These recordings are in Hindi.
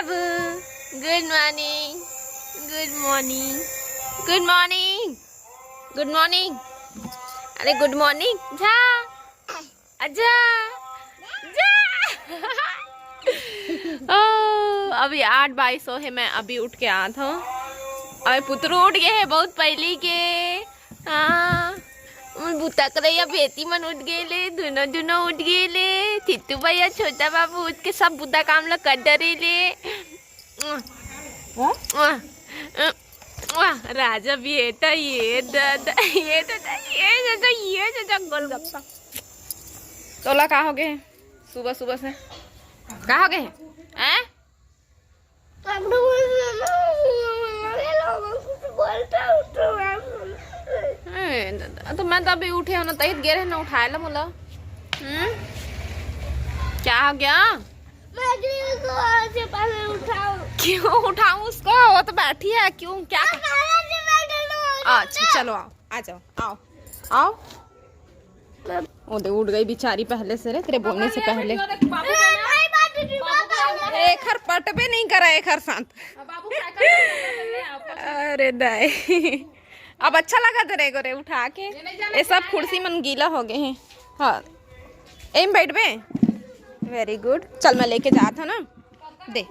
बाबू good morning good morning good morning good morning. अरे गुड मॉर्निंग जा आजा जा। अभी 8:22 है, मैं अभी उठ के आ था। अरे पुत्र उठ गए है बहुत पहले के। हाँ बुता करैया बेटी मन उठ गए ले, दोनों दोनों उठ गए ले। चित्तू भैया छोटा बाबू उठ के सब बुता काम ला कर डरे ले। राजा बेटा ये दादा ये दादा ये दादा ये दादा गोलगप्पा। तोला कहाँ हो गए सुबह सुबह से? कहाँ हो गए हैं? तो मैं तो अभी उठे हो ना, तैयार गे रहे ना उठाए ला मोला। क्या हो गया? क्यों उठाऊं उसको? वो तो बैठी है। क्यों क्या? अच्छा चलो आओ, आ जाओ, आओ आओ। वो दे उठ गई बेचारी पहले से रे, तेरे बोलने से पहले। एक हर पटबे नहीं करा, एक हर साथ। अरे दाई अब अच्छा लगा तेरे को रे उठा के। ये सब कुर्सी मन गीला हो गए हैं। हाँ एम बैठ बे। Very good. चल मैं लेके जाता ना, दे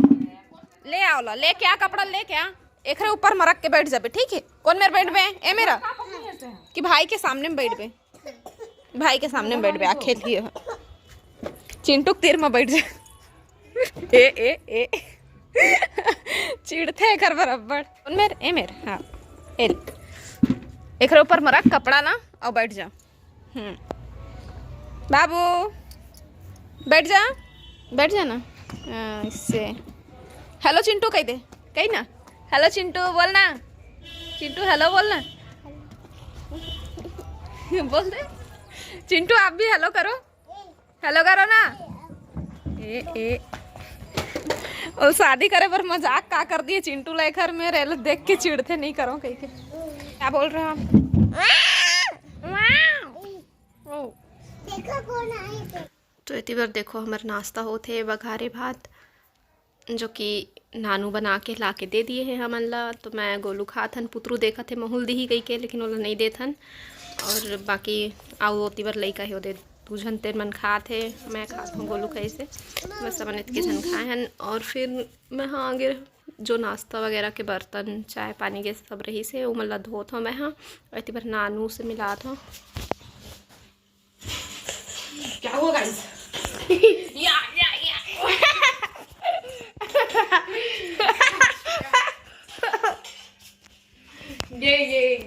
ले आओ ला, ले क्या कपड़ा ले क्या एक ऊपर में रख के बैठ जाबे, ठीक है? कौन मेरे बैठ बे? ए मेरा कि भाई के सामने में बैठ बे, भाई के सामने में बैठ बे। आ खेल लियो चिंटू तीर में बैठ जा। ए ए ए चिड़ते कर बराबर। कौन मेरे? ए मेरे हाँ एल एक ऊपर में रख कपड़ा ना और बैठ जा। बाबू बैठ जा, बैठ जा ना। इससे हेलो चिंटू कह दे, कही ना हेलो चिंटू बोलना। चिंटू हेलो बोलना। बोल दे चिंटू, आप भी हेलो करो, हेलो करो ना। ए ए और शादी करे पर मजाक का कर दिए चिंटू लेकर मेरे देख के चिढ़ते नहीं करो कहीं के। क्या बोल रहे हो आप? तो इतनी बार देखो हमारे नाश्ता होते बघारे भात जो कि नानू बना के ला के दे दिए हैं हमन ला। तो मैं गोलू खाथन, पुतरू देखा थे महूल दी ही गई के, लेकिन वो नहीं देथन। और बाकी आओ उतनी बार लई का ही दे तुझन तेर मन खा थे, मैं खात हूँ गोलू कैसे बस सब इतने जन खाए हैं। और फिर मैं हाँ आगे जो नाश्ता वगैरह के बर्तन चाय पानी के सब रही से वो मतलब धोत हूँ मैं। हाँ इतनी बार नानू से मिला था। क्या हुआ गाइस?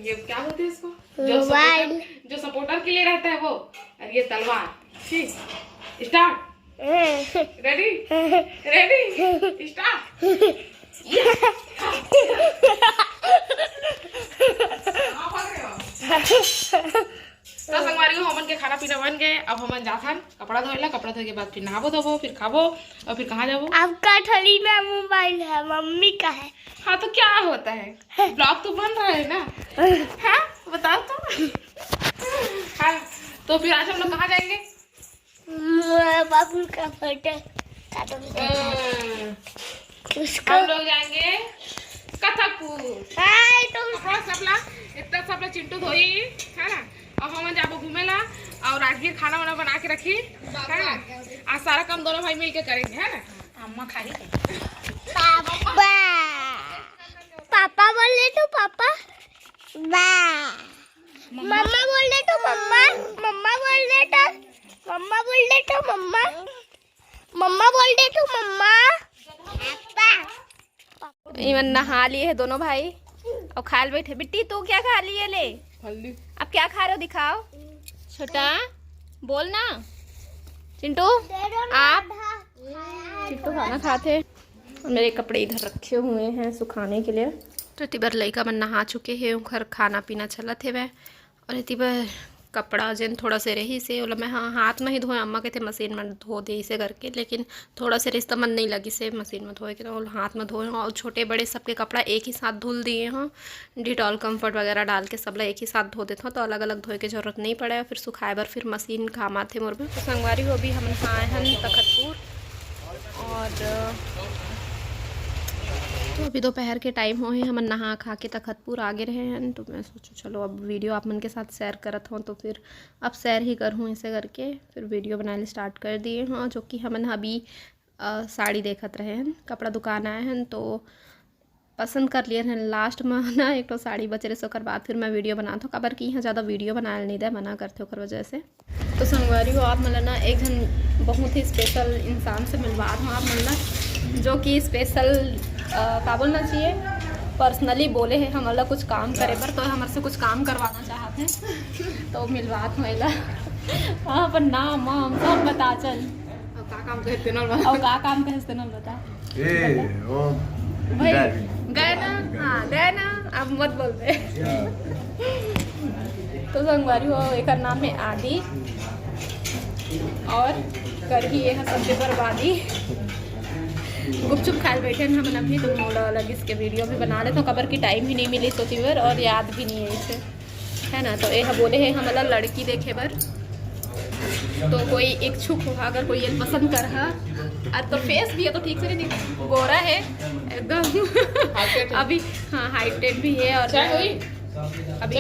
ये क्या होते हैं इसको? जो सपोर्टर के लिए रहता है वो, और ये तलवार। ठीक स्टार्ट। Ready ready start. तो संगवारी को हमन के खाना पीना बन गए। अब हमन जाथन कपड़ा धोएला, कपड़ा धोए के बाद फिर नहाबो धोबो, फिर खाबो और फिर कहाँ जाबो? आपका थोड़ी ना मोबाइल है, मम्मी का है। हाँ तो क्या होता है, ब्लॉग तो बन रहा है ना। हाँ बताओ तो। हाँ तो फिर आज हम लोग कहाँ जाएंगे? बाबू का फोटो उसको हम लोग जाएंगे कथकपुर। कपड़ा सबला इतना सबला चिंटू धोई है ना। अब हम जाबो घूमेला और राजगीर खाना वाना बना के रखी है ना। आज सारा काम दोनों भाई मिलके करेंगे है ना। अम्मा खा रही है। पापा पापा बोल रहे तो पापा, मम्मा बोल रहे तो मम्मा, मम्मा बोल रहे तो मम्मा, बोल रहे तो मम्मा, मम्मा बोल रहे तो मम्मा। इवन नहा लिए है दोनों भाई और खाल बैठे। बिट्टी तू क्या खा लिए? ले अब क्या खा रहे हो दिखाओ। छोटा बोल ना। चिंटू आप? चिंटू खाना खाते। और मेरे कपड़े इधर रखे हुए हैं सुखाने के लिए। तो इतनी बार लड़का मन नहा चुके हैं, घर खाना पीना चला थे वह। और इतनी बार कपड़ा जन थोड़ा से रही से बोला मैं हाँ हाथ में ही धोए। अम्मा कहते मशीन में धो दे इसे करके, लेकिन थोड़ा से रिश्ता मन नहीं लगी से मशीन में धोए के, तो हाथ में धोए। और छोटे बड़े सबके कपड़ा एक ही साथ धुल दिए हाँ, डिटॉल कम्फर्ट वगैरह डाल के सबला एक ही साथ धो देता हूँ, तो अलग अलग धोए की जरूरत नहीं पड़े। फिर सुखाए बार फिर मशीन काम आते मोर में। तो संगवारी हो भी हम आए हैं तखतपुर। और तो अभी दोपहर के टाइम हो है, हम नहा खा के तखतपुर आगे रहे हैं। तो मैं सोचूं चलो अब वीडियो आप मन के साथ शेयर करत हूँ, तो फिर अब शेयर ही कर हूँ इसे करके फिर वीडियो बनाने स्टार्ट कर दिए हाँ। जो कि हमन अभी साड़ी देखत रहे हैं, कपड़ा दुकान आए हैं तो पसंद कर लिए हैं। लास्ट में ना एक तो साड़ी बचे रहे, सोकर बाद फिर मैं वीडियो बनाता हूँ कबर की यहाँ ज़्यादा वीडियो बनाने नहीं दे, मना करते होकर वजह से। तो संगवारी हो आप मतलब ना एक जन बहुत ही स्पेशल इंसान से मिलवा हूँ आप मतलब, जो कि स्पेशल का बोलना चाहिए पर्सनली बोले हैं हम अलग कुछ काम करे पर, तो हमारे से कुछ काम करवाना चाहते हैं तो मिलवात महिला हाँ पर नाम हम सब बता चल का काम कहते ना और का काम कहते ना बता भाई गए ना हाँ गए ना अब मत बोलते तो संगवारी हो एक नाम है आदि और कर ही ये सबसे बर्बादी गुपचुप खाए बैठे हैं हम अभी, तो मोड़ा अलग इसके वीडियो भी बना लेते तो कबर की टाइम ही नहीं मिली सोती बार और याद भी नहीं है इसे है ना। तो यह बोले हैं हम अलग लड़की देखे बर, तो कोई इच्छुक हो अगर कोई ये पसंद कर और तो फेस भी है तो ठीक से नहीं गोरा है एकदम अभी हाँ हाइटेड भी है और अभी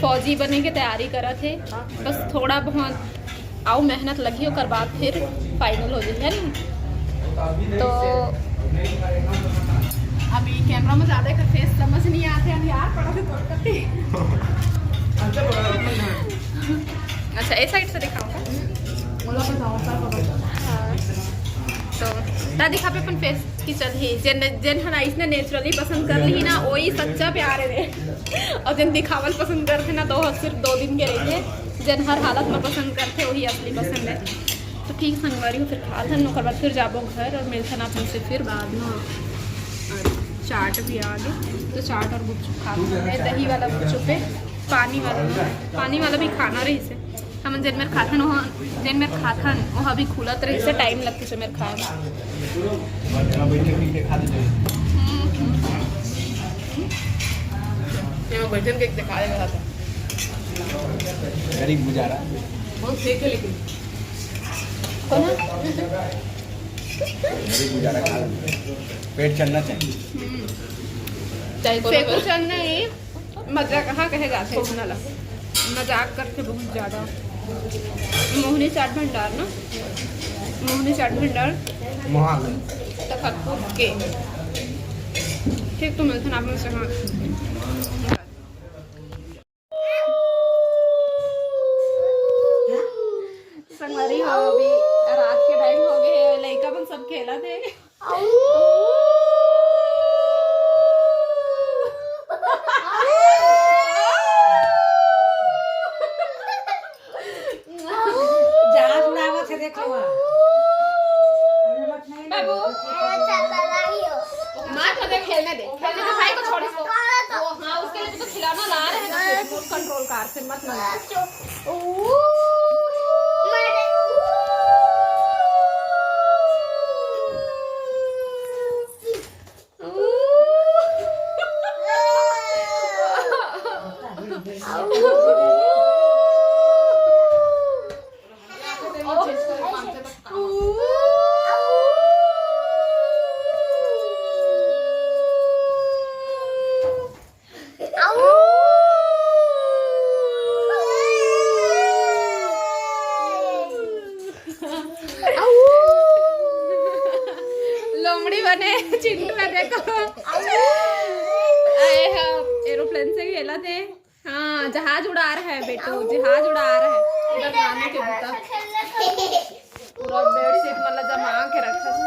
फौजी बनने की तैयारी करा थे, बस थोड़ा बहुत आओ मेहनत लगी हो कर बाद फिर फाइनल हो जाए है ना। तो अभी कैमरा में ज़्यादा का फेस समझ नहीं आते हैं यार पड़ा से तोड़ करती अच्छा इस साइड से दिखाऊंगा हाँ। तो ता दिखा पे अपन फेस की चल ही जन हना इसने नेचुरली पसंद कर ली ना वही सच्चा प्यार है और जन दिखावल पसंद करते ना तो सिर्फ 2 दिन के रहिए, जन हर हालत में पसंद करते वही असली पसंद है। तो ठीक संगवारी हो फिर खा धन ओकर बाद फिर जाबो घर और मिलते ना अपन से फिर बाद में और चाट भी आ गए तो चाट और गुपचुप खा दही वाला गुपचुप है पानी वाला भी खाना रही से हम जिन मेरे खाथन वहाँ जिन मेरे खाथन वहाँ भी खुलत रही से टाइम लगती से मेरे खाए बैठन के दिखा देगा था गरीब गुजारा बहुत फेंक है लेकिन गरीब गुजारा खा पेट चलना चाहिए फेंको चलना ही मजाक कहाँ कहे जाते हैं सुना ला मजाक करते बहुत ज़्यादा। मोहनी चाट भंडार ना मोहनी चाट भंडार तखतपुर के ठीक तो मिलते हैं आप से हाँ। संगवारी हो अभी रात के टाइम हो गए लड़का बन सब खेला थे खेलने दे भाई को छोड़ इसको हाँ उसके लिए तो खिलौना ला रहे हैं तो कंट्रोल कार से मत ना लोमड़ी बने चिंटू है देखो एरोप्लेन से खेला थे हाँ जहाज उड़ा रहा है बेटू जहाज उड़ा रहा है डरवाने के बता पूरा बेडशीट मतलब जमा के रखा था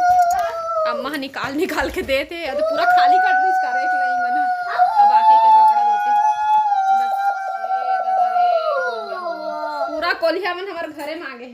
अम्मा निकाल के देते तो पूरा खाली कर दी इसका एक नहीं बना अब आके के कपड़ा धोते बस पूरा कोलिया मन हमारे घरे मांगे